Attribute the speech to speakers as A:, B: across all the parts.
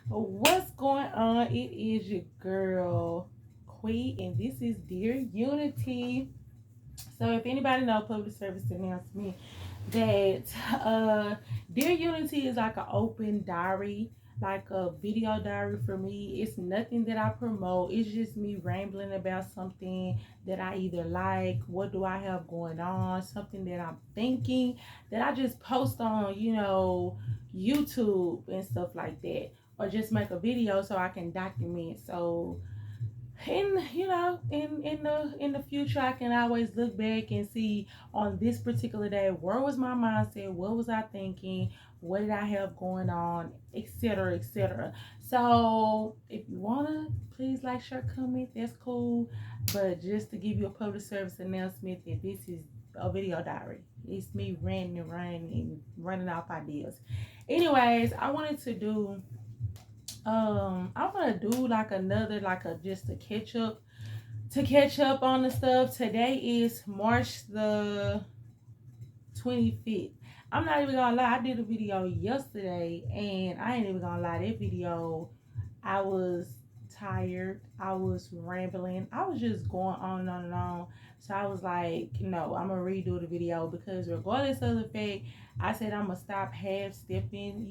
A: What's going on? It is your girl, Quee, and this is Dear Unity. So, if anybody know public service announcement, that Dear Unity is like an open diary, like a video diary for me. It's nothing that I promote. It's just me rambling about something that I either like, what do I have going on, something that I'm thinking that I just post on, YouTube and stuff like that, or just make a video so I can document. So in the future I can always look back and see on this particular day, where was my mindset, what was I thinking, what did I have going on, etc., etc. So if you want to, please like, share, comment, that's cool. But just to give you a public service announcement that this is a video diary. It's me ranting and running and running off ideas. Anyways, I want to do like another, like a just a catch up, to catch up on the stuff. Today is March the 25th. I'm not even gonna lie, I did a video yesterday, and I ain't even gonna lie, that video, I was tired, I was rambling, I was just going on and on and on. So I was like, no, I'm gonna redo the video, because regardless of the fact, I said I'm gonna stop half stepping.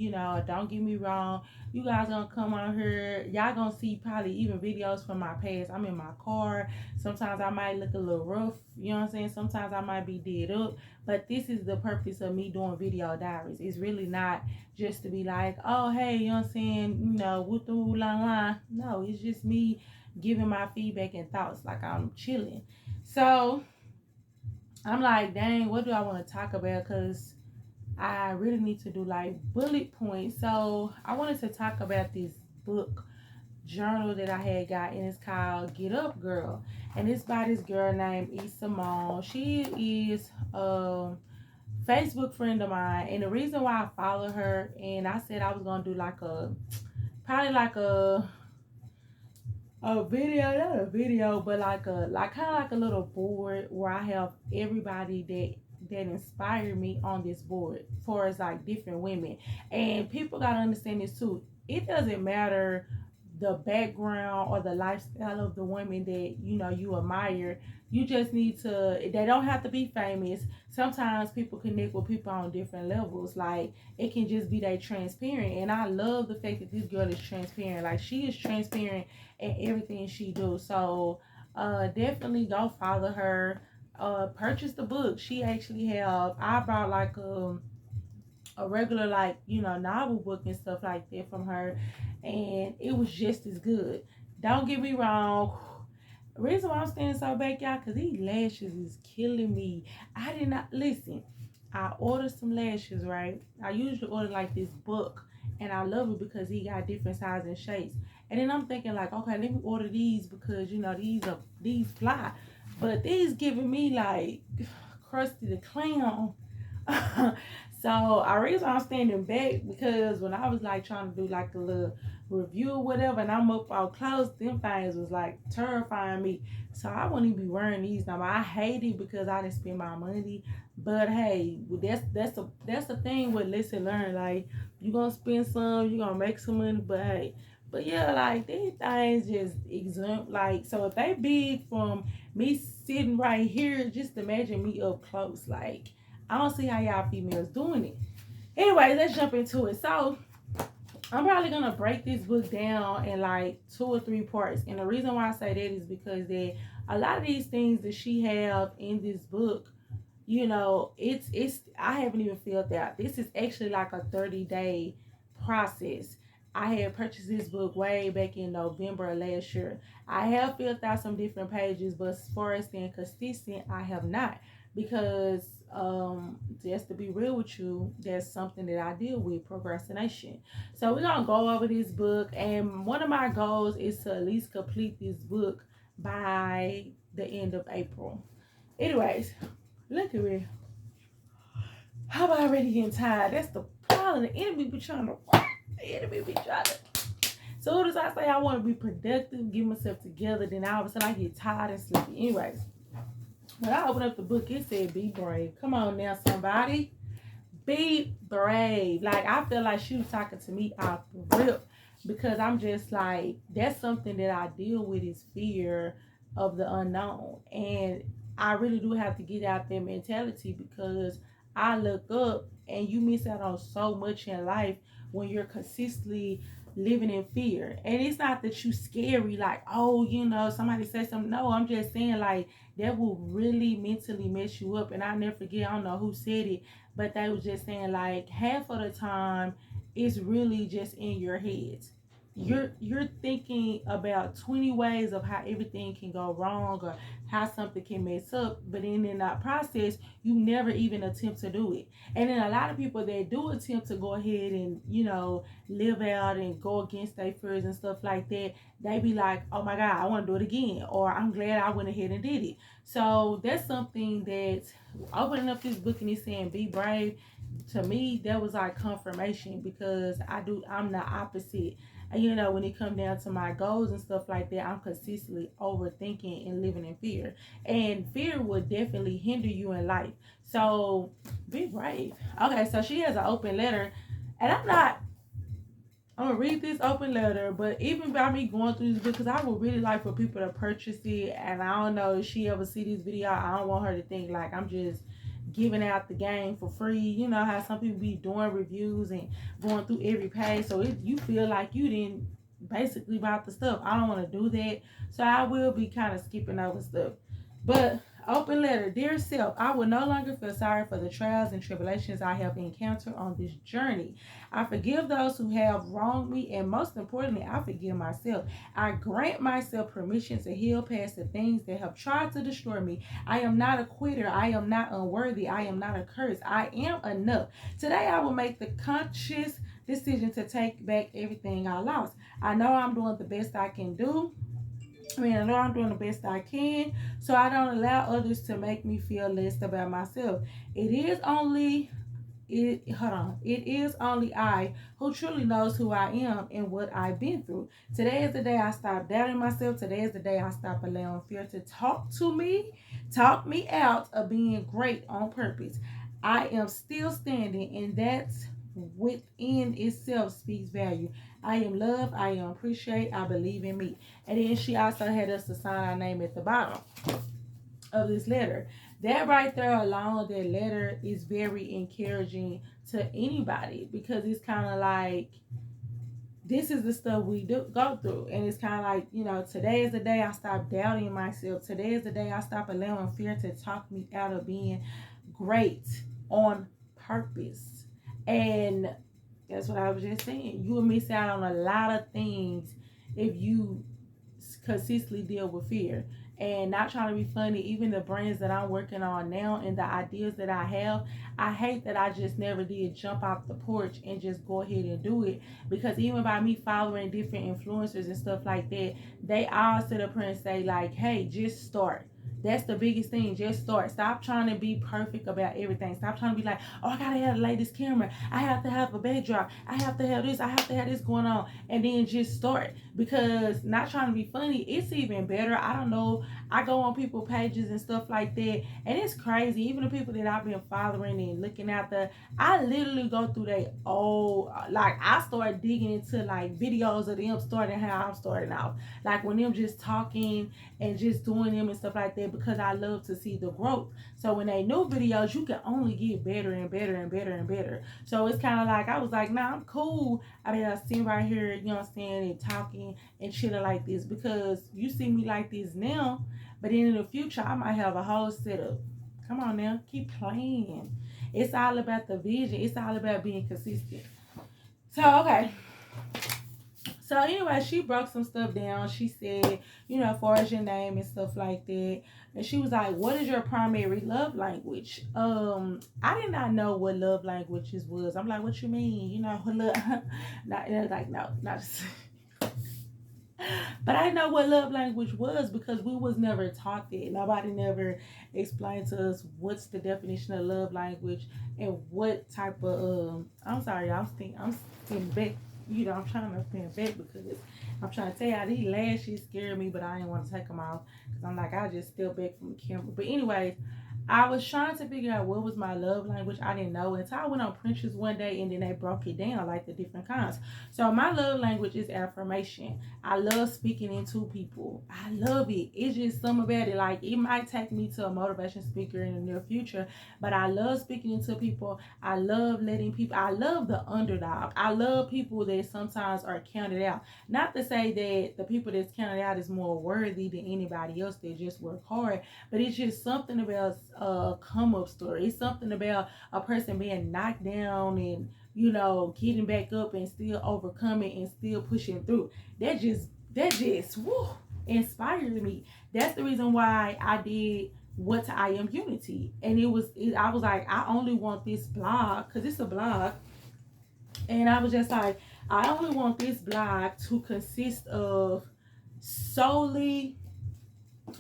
A: Don't get me wrong, you guys gonna come on here, y'all gonna see probably even videos from my past. I'm in my car, sometimes I might look a little rough, you know what I'm saying, sometimes I might be dead up. But this is the purpose of me doing video diaries. It's really not just to be like, oh, hey, you know what I'm saying, woo the woo la la. No, it's just me giving my feedback and thoughts, like I'm chilling. So I'm like, dang, what do I want to talk about? Because I really need to do like bullet points. So I wanted to talk about this book journal that I had got, and it's called Get Up Girl. And it's by this girl named E. Simone. She is Facebook friend of mine, and the reason why I follow her, and I said I was gonna do like a, probably like a video, not a video, but like a, like kind of like a little board where I have everybody that inspired me on this board, for as like different women. And people gotta understand this too. It doesn't matter the background or the lifestyle of the women that you admire. You just need to, they don't have to be famous. Sometimes people connect with people on different levels. Like, it can just be that transparent. And I love the fact that this girl is transparent. Like, she is transparent in everything she do. So definitely go follow her. Purchase the book. She actually have, I bought like a regular, like, novel book and stuff like that from her, and it was just as good. Don't get me wrong, the reason why I'm standing so back, y'all, because these lashes is killing me. I did not listen. I ordered some lashes, right? I usually order like this book, and I love it because he got different sizes and shapes. And then I'm thinking like, okay, let me order these because these fly, but these giving me like Krusty the Clown. So I reason I'm standing back, because when I was like trying to do like a little review or whatever, and I'm up all close, them things was like terrifying me. So I wouldn't even be wearing these now. I hate it because I didn't spend my money. But hey, that's the thing with listen learn. Like, you gonna spend some, you gonna make some money, but hey. But yeah, like these things just exempt. Like, so if they big from me sitting right here, just imagine me up close. Like, I don't see how y'all females doing it. Anyway, let's jump into it. So I'm probably gonna break this book down in like 2 or 3 parts. And the reason why I say that is because that a lot of these things that she have in this book, it's I haven't even filled out. This is actually like a 30-day process. I had purchased this book way back in November of last year. I have filled out some different pages, but as far as staying consistent, I have not, because just to be real with you, that's something that I deal with, procrastination. So we're gonna go over this book, and one of my goals is to at least complete this book by the end of April. Anyways, look at me. I'm already getting tired. That's the problem. The enemy be trying to work. The enemy be trying to. So soon as I say I want to be productive, get myself together, then all of a sudden I get tired and sleepy. Anyways, when I opened up the book, it said be brave. Come on now, somebody. Be brave. Like, I feel like she was talking to me off rip, because I'm just like, that's something that I deal with, is fear of the unknown. And I really do have to get out that mentality, because I look up and you miss out on so much in life when you're consistently living in fear. And it's not that you scary, like, oh, somebody said something. No, I'm just saying, like, that will really mentally mess you up. And I never forget, I don't know who said it, but they was just saying, like, half of the time it's really just in your head. You're thinking about 20 ways of how everything can go wrong, or how something can mess up, but then in that process you never even attempt to do it. And then a lot of people that do attempt to go ahead and live out and go against their fears and stuff like that, they be like, oh my god, I want to do it again, or I'm glad I went ahead and did it. So that's something that, opening up this book and it's saying be brave, to me that was like confirmation, because I'm the opposite. When it comes down to my goals and stuff like that, I'm consistently overthinking and living in fear. And fear would definitely hinder you in life. So be brave. Okay, so she has an open letter. And I'm gonna read this open letter, but even by me going through this book, because I would really like for people to purchase it, and I don't know if she ever see this video, I don't want her to think like I'm just giving out the game for free. You know how some people be doing reviews and going through every page, so you feel like you didn't basically buy the stuff. I don't want to do that, so I will be kind of skipping over stuff. But open letter. Dear self, I will no longer feel sorry for the trials and tribulations I have encountered on this journey. I forgive those who have wronged me, and most importantly, I forgive myself. I grant myself permission to heal past the things that have tried to destroy me. I am not a quitter. I am not unworthy. I am not a curse. I am enough. Today, I will make the conscious decision to take back everything I lost. I know I'm doing the best I can do. I know I'm doing the best I can, so I don't allow others to make me feel less about myself. It is only I who truly knows who I am and what I've been through. Today is the day I stop doubting myself. Today is the day I stop allowing fear to talk me out of being great on purpose. I am still standing, and that's within itself speaks value. I am loved, I am appreciated, I believe in me. And then she also had us to sign our name at the bottom of this letter. That right there alone, that letter is very encouraging to anybody, because it's kind of like, this is the stuff we do go through. And it's kind of like, today is the day I stop doubting myself. Today is the day I stop allowing fear to talk me out of being great on purpose. And that's what I was just saying. You will miss out on a lot of things if you consistently deal with fear. And not trying to be funny, even the brands that I'm working on now and the ideas that I have, I hate that I just never did jump off the porch and just go ahead and do it. Because even by me following different influencers and stuff like that, they all sit up here and say like, hey, just start. That's the biggest thing. Just start. Stop trying to be perfect about everything. Stop trying to be like, oh, I gotta have the latest camera. I have to have a backdrop. I have to have this. I have to have this going on. And then just start. Because not trying to be funny, it's even better. I don't know. I go on people's pages and stuff like that, and it's crazy. Even the people that I've been following and looking at, I literally go through their old, like, I start digging into like videos of them starting how I'm starting off. Like when them just talking and just doing them and stuff like that, because I love to see the growth. So when they new videos, you can only get better and better and better and better. So it's kind of like, I was like, nah, I'm cool. I mean, I sitting right here, you know what I'm saying, and talking and chilling like this, because you see me like this now, but then in the future, I might have a whole setup. Come on now, keep playing. It's all about the vision. It's all about being consistent. So, okay. So anyway, she broke some stuff down. She said, as far as your name and stuff like that. And she was like, what is your primary love language? I did not know what love languages was. I'm like, what you mean? Look, not like, no, not just. But I know what love language was, because we was never taught that. Nobody never explained to us what's the definition of love language and what type of I'm sorry, I'm sitting back. I'm trying to stand back because I'm trying to tell y'all these lashes scare me, but I didn't want to take them off because I'm like, I just step back from the camera. But anyways, I was trying to figure out what was my love language. I didn't know until I went on Pinterest one day, and then they broke it down like the different kinds. So my love language is affirmation. I love speaking into people. I love it. It's just something about it. Like, it might take me to a motivation speaker in the near future, but I love speaking into people. I love letting people. I love the underdog. I love people that sometimes are counted out. Not to say that the people that's counted out is more worthy than anybody else that just work hard, but it's just something about a come up story. It's something about a person being knocked down and, getting back up and still overcoming and still pushing through. That just woo, inspired me. That's the reason why I did What I Am Unity. And I was like, I only want this blog, because it's a blog. And I was just like, I only want this blog to consist of solely,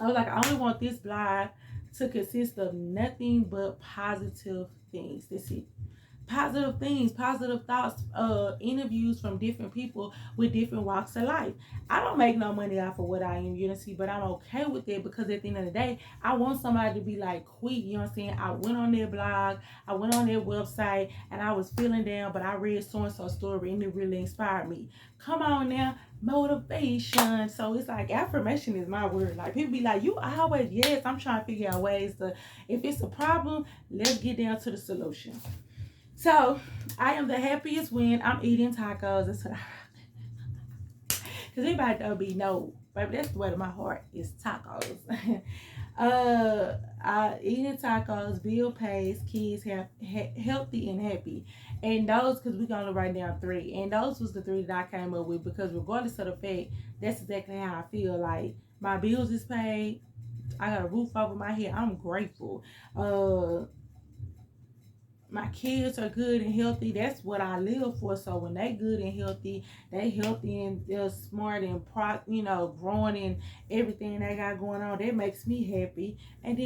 A: I was like, I only want this blog to consist of nothing but positive things. That's it. Positive things, positive thoughts, interviews from different people with different walks of life. I don't make no money off of What I Am Unity, but I'm okay with it, because at the end of the day, I want somebody to be like, quick, you know what I'm saying? I went on their blog, I went on their website, and I was feeling down, but I read so-and-so story, and it really inspired me. Come on now, motivation. So it's like, affirmation is my word. Like, people be like, you always, yes, I'm trying to figure out ways to, if it's a problem, let's get down to the solution. So, I am the happiest when I'm eating tacos. That's what because everybody don't be no, baby, that's the way to my heart is tacos. I eating tacos, bill pays, kids have healthy and happy. And those, because we're going to write down 3. And those was the 3 that I came up with, because regardless of the fact, that's exactly how I feel. Like, my bills is paid. I got a roof over my head. I'm grateful. My kids are good and healthy. That's what I live for. So when they good and healthy and they're smart and growing and everything they got going on, that makes me happy. And then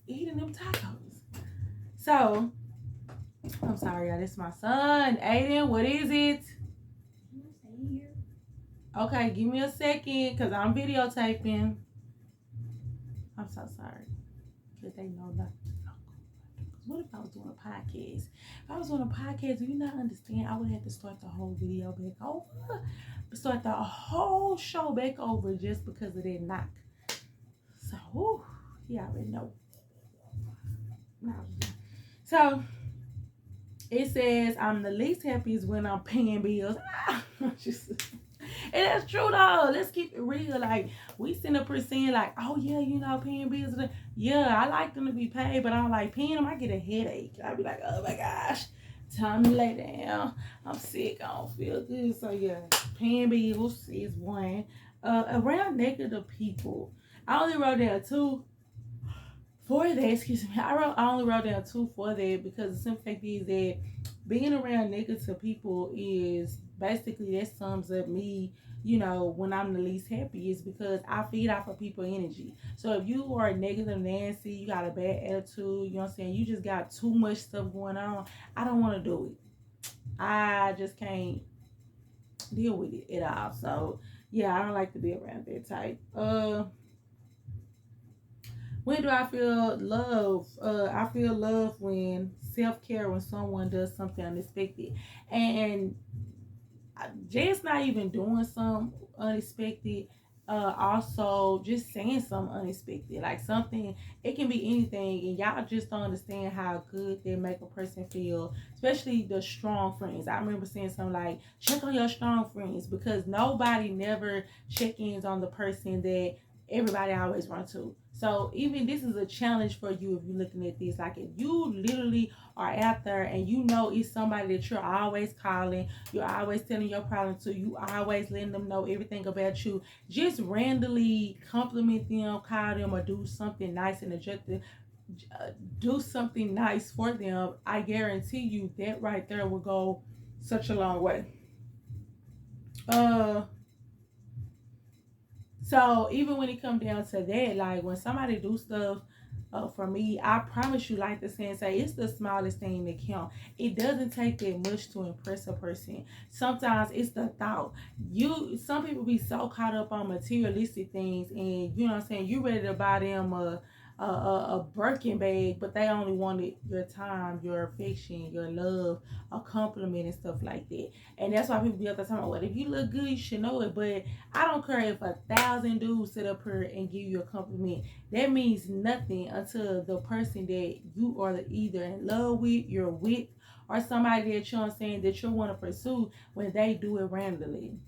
A: eating them tacos. So I'm sorry, y'all. This is my son, Aiden. What is it? Okay, give me a second, because I'm videotaping. I'm so sorry. Because they know nothing. What if I was doing a podcast? If I was doing a podcast, do you not understand? I would have to start the whole video back over. Start the whole show back over just because of that knock. So, whew, you already know. So, it says, I'm the least happiest when I'm paying bills. And that's true though. Let's keep it real. Like, we sitting up here saying like, oh yeah, paying bills. Yeah, I like them to be paid, but I don't like paying them. I get a headache. I be like, oh my gosh, time to lay down. I'm sick. I don't feel good. So yeah, paying bills is one. Around negative people, I only wrote down 2 for that. Excuse me. I only wrote down 2 for that, because the simple fact is that being around negative people is basically, that sums up me, when I'm the least happy, is because I feed off of people energy. So if you are negative Nancy, you got a bad attitude, you know what I'm saying, you just got too much stuff going on, I don't want to do it. I just can't deal with it at all. So yeah, I don't like to be around that type. When do I feel love? I feel love when self-care, when someone does something unexpected. And just not even doing something unexpected, also just saying something unexpected, like something, it can be anything, and y'all just don't understand how good they make a person feel, especially the strong friends. I remember saying something like, check on your strong friends, because nobody never check-ins on the person that everybody always run to. So even this is a challenge for you if you're looking at this. Like, if you literally are out there and it's somebody that you're always calling, you're always telling your problem to, you always letting them know everything about you, just randomly compliment them, call them, or do something nice and objective, do something nice for them, I guarantee you that right there will go such a long way. So even when it comes down to that, like when somebody do stuff for me, I promise you, like the saying say, it's the smallest thing that count. It doesn't take that much to impress a person. Sometimes it's the thought. Some people be so caught up on materialistic things, and you know what I'm saying, you ready to buy them a Birkin bag, but they only wanted your time, your affection, your love, a compliment and stuff like that. And that's why people be up there talking about, well, if you look good, you should know it. But I don't care if 1,000 dudes sit up here and give you a compliment. That means nothing until the person that you are either in love with, you're with, or somebody that you're saying that you want to pursue when they do it randomly.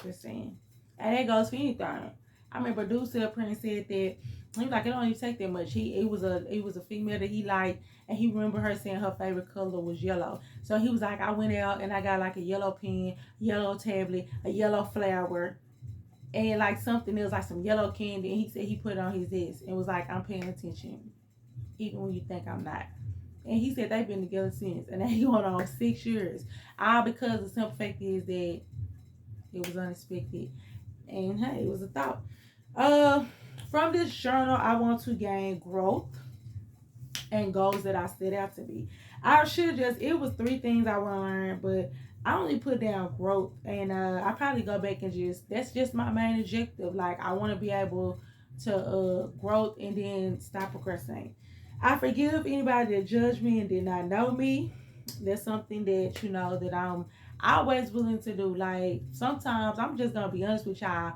A: Just saying. And that goes for anything. I remember a dude up here and said that he was like, it don't even take that much. It was a female that he liked, and he remember her saying her favorite color was yellow. So he was like, I went out and I got like a yellow pen, yellow tablet, a yellow flower, and like something else, like some yellow candy. And he said he put it on his desk and was like, I'm paying attention, even when you think I'm not. And he said they've been together since, and they going on 6 years. All because the simple fact is that it was unexpected. And hey, it was a thought. From this journal, I want to gain growth and goals that I set out to be. I should just, it was 3 things I want to learn, but I only put down growth. And I probably go back and that's just my main objective. Like, I want to be able to growth and then stop procrastinating. I forgive anybody that judged me and did not know me. That's something that, that I'm always willing to do. Like, sometimes I'm just going to be honest with y'all.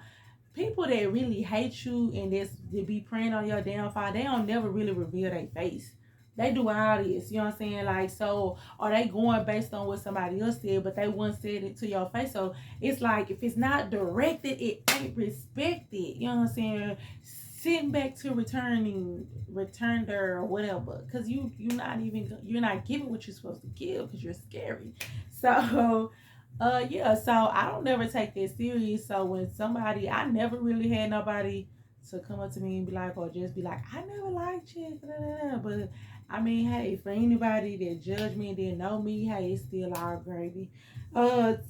A: People that really hate you and they be preying on your downfall, they don't never really reveal their face. They do all this, you know what I'm saying? Like, so, are they going based on what somebody else said, but they once said it to your face? So, it's like, if it's not directed, it ain't respected, you know what I'm saying? Sitting back to return there or whatever, because you're not giving what you're supposed to give because you're scary. So yeah, so I don't never take that serious. So when somebody, I never really had nobody to come up to me and be like, or just be like, I never liked you, but I mean, hey, for anybody that judged me and didn't know me, hey, it's still all gravy.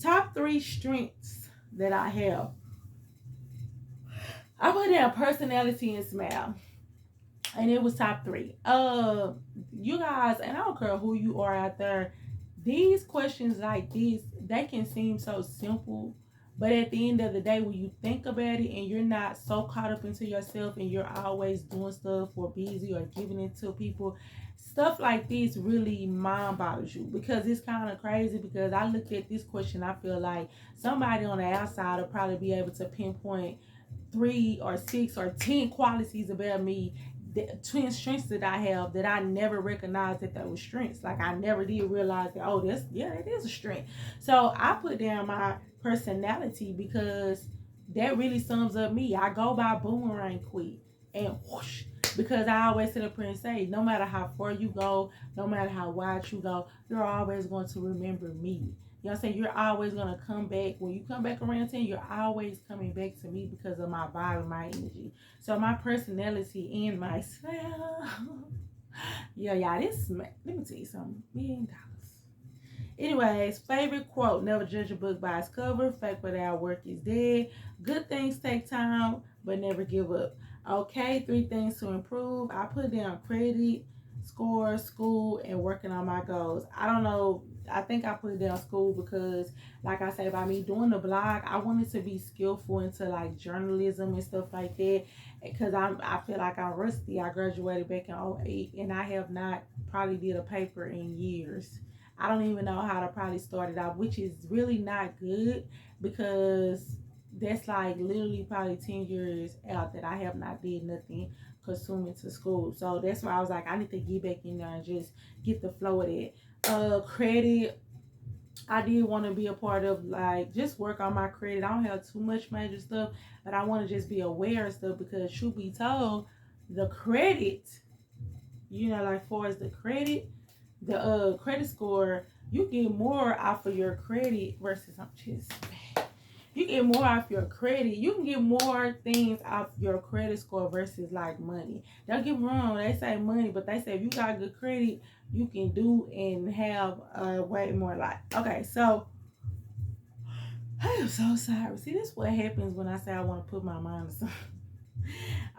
A: Top 3 strengths that I have. I put down personality and smile, and it was top 3. You guys, and I don't care who you are out there, these questions like this, they can seem so simple, but at the end of the day, when you think about it and you're not so caught up into yourself and you're always doing stuff or busy or giving it to people, stuff like this really mind boggles you, because it's kind of crazy. Because I looked at this question, I feel like somebody on the outside will probably be able to pinpoint 3 or 6 or 10 qualities about me, the twin strengths that I have, that I never recognized that were strengths. Like, I never did realize that, oh, it is a strength. So I put down my personality because that really sums up me. I go by boomerang quick and whoosh, because I always sit up here and say, no matter how far you go, no matter how wide you go, you're always going to remember me. You know what I'm saying? You're always going to come back. When you come back around 10, you're always coming back to me because of my vibe and my energy. So my personality and my style. Yeah, let me tell you something. $1 million. Anyways, favorite quote: never judge a book by its cover. Fact without work is dead. Good things take time, but never give up. Okay, 3 things to improve. I put down credit, score, school, and working on my goals. I don't know. I think I put down school because, like I said, by me doing the blog, I wanted to be skillful into like journalism and stuff like that. Because I feel like I'm rusty. I graduated back in '08, and I have not probably did a paper in years. I don't even know how to probably start it off, which is really not good, because that's like literally probably 10 years out that I have not did nothing consuming to school. So that's why I was like, I need to get back in there and just get the flow of it. Credit, I did want to be a part of, like, just work on my credit. I don't have too much major stuff, but I want to just be aware of stuff, because truth be told, the credit, like far as the credit score, you get more off of your credit versus, you get more off your credit. You can get more things off your credit score versus like money. Don't get me wrong, they say money, but they say if you got good credit, you can do and have way more life. Okay, so I am so sorry. See, this is what happens when I say I want to put my mind to something.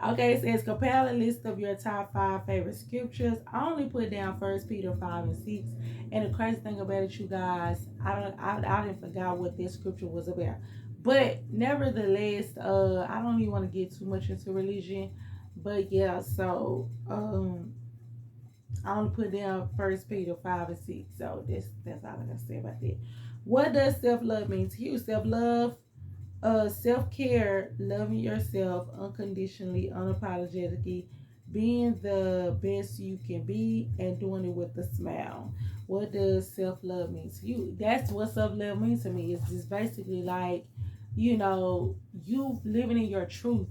A: Okay, it says compile a list of your top 5 favorite scriptures. I only put down 1 Peter 5 and 6. And the crazy thing about it, you guys, I didn't forget what this scripture was about. But nevertheless, I don't even want to get too much into religion. But yeah, so I only put down First Peter 5 and 6. So that's all I gotta say about that. What does self love mean to you? Self love, self care, loving yourself unconditionally, unapologetically, being the best you can be, and doing it with a smile. What does self love mean to you? That's what self love means to me. It's just basically like, you living in your truth.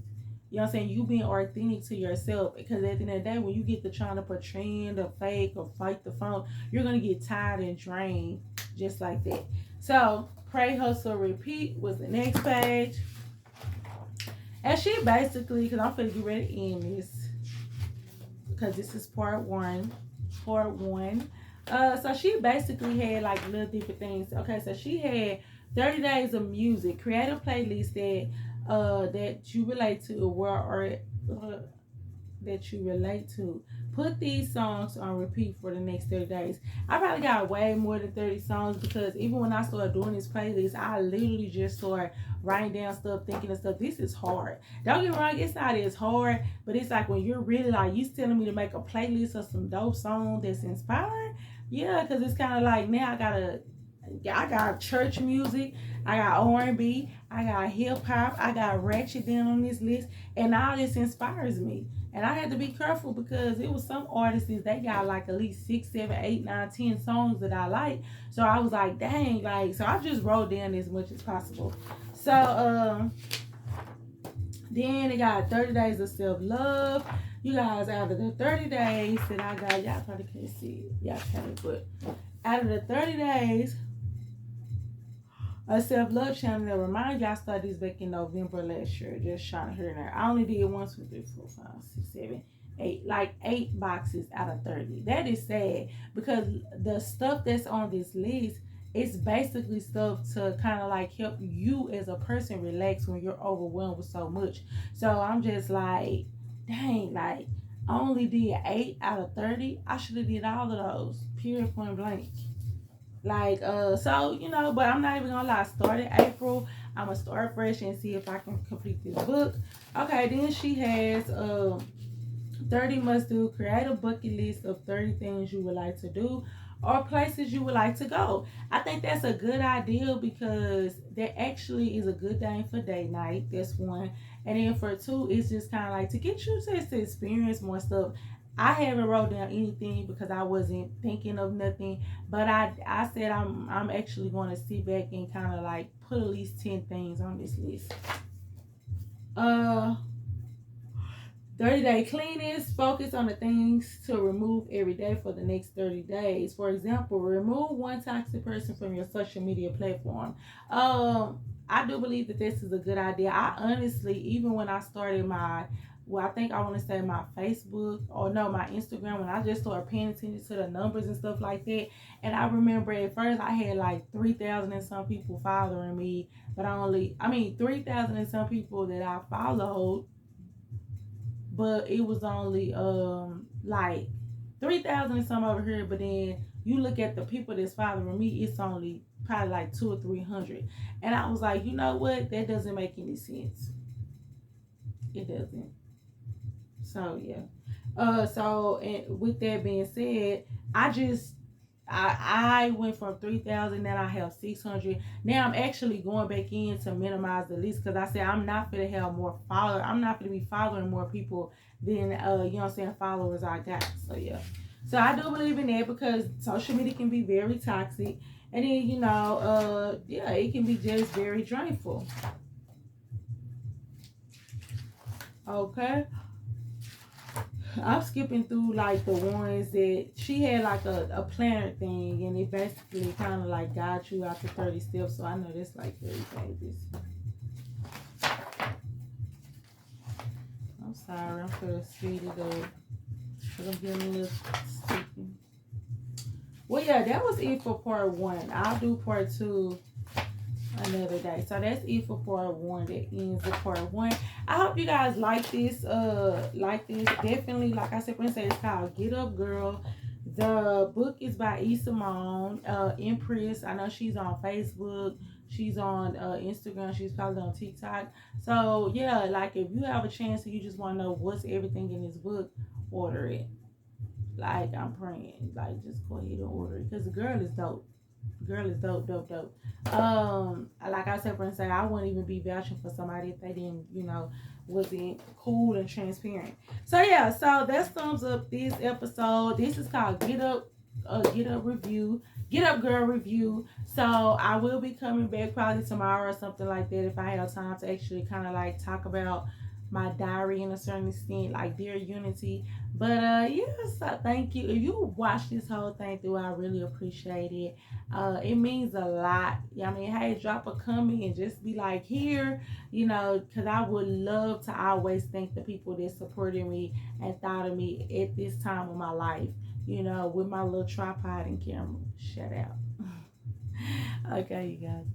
A: You know what I'm saying? You being authentic to yourself. Because at the end of the day, when you get to trying to pretend or fake or fight the phone, you're going to get tired and drained just like that. So, pray, hustle, repeat was the next page. And she basically, because I'm going to get ready to end this, because this is part one. Part one. So she basically had like little different things. Okay, so she had 30 days of music, create a playlist that you relate to, that you relate to. Put these songs on repeat for the next 30 days. I probably got way more than 30 songs because even when I started doing this playlist, I literally just started writing down stuff, thinking of stuff. This is hard. Don't get me wrong, it's not as hard, but it's like when you're really like, you telling me to make a playlist of some dope songs that's inspiring. Yeah, because it's kind of like now I got church music, I got R&B, I got hip hop, I got ratchet down on this list, and all this inspires me. And I had to be careful because it was some artists they got like at least 6, 7, 8, 9, 10 songs that I like. So I was like, dang, like so I just wrote down as much as possible. So then it got 30 days of self-love. You guys, out of the 30 days that I got, y'all probably can't see it. Y'all can't, but out of the 30 days, a self-love channel that remind y'all, I started this back in November last year. Just trying to hear there. I only did 1, 2, 3, 4, 5, 6, 7, 8, like 8 boxes out of 30. That is sad because the stuff that's on this list is basically stuff to kind of like help you as a person relax when you're overwhelmed with so much. So I'm just like, dang, like I only did 8 out of 30. I should have did all of those. Period, point blank. Like, so, but I'm not even gonna lie. I started April. I'm gonna start fresh and see if I can complete this book. Okay, then she has 30 must do. Create a bucket list of 30 things you would like to do or places you would like to go. I think that's a good idea because that actually is a good thing for date night. That's one. And then for two, it's just kind of like to get you to experience more stuff. I haven't wrote down anything because I wasn't thinking of nothing, but I said I'm actually going to sit back and kind of like put at least 10 things on this list. Uh 30-day cleanings. Focus on the things to remove every day for the next 30 days. For example, remove one toxic person from your social media platform. I do believe that this is a good idea. I honestly, even when I started I think I want to say my Facebook or no, my Instagram, when I just started paying attention to the numbers and stuff like that. And I remember at first I had like 3,000 and some people following me, but 3,000 and some people that I followed, but it was only like 3,000 and some over here. But then you look at the people that's following me, it's only probably like 200 or 300. And I was like, you know what? That doesn't make any sense. It doesn't. So yeah. And with that being said, I went from 3,000, now I have 600. Now I'm actually going back in to minimize the list because I said I'm not going to have more followers. I'm not going to be following more people than you know what I'm saying, followers I got. So yeah. So I do believe in that because social media can be very toxic, and then yeah, it can be just very drainful. Okay. I'm skipping through like the ones that she had like a planner thing, and it basically kind of like guides you out to 30 steps. So I know that's like 30 pages. I'm sorry, I'm gonna speed it up because I'm getting a little sticky. Well, yeah, that was it for part one. I'll do part two another day. So that's it for part one. That ends the part one. I hope you guys like this. Definitely, like I said, it's called Get Up Girl. The book is by E. Simone, Empress. I know she's on Facebook. She's on Instagram. She's probably on TikTok. So yeah, like if you have a chance and you just want to know what's everything in this book, order it. Like I'm praying, like just go ahead and order it because the girl is dope. Girl is dope, dope, dope. Like I said, for instance, I wouldn't even be vouching for somebody if they didn't, wasn't cool and transparent. So yeah, so that sums up this episode. This is called Get Up Review, Get Up Girl Review. So I will be coming back probably tomorrow or something like that if I have time to actually kind of like talk about my diary in a certain extent, like Dear Unity. But yes, thank you. If you watch this whole thing through, I really appreciate it. It means a lot. Yeah, I mean, hey, drop a comment and just be like here, because I would love to always thank the people that supported me and thought of me at this time of my life. With my little tripod and camera. Shout out. Okay, you guys.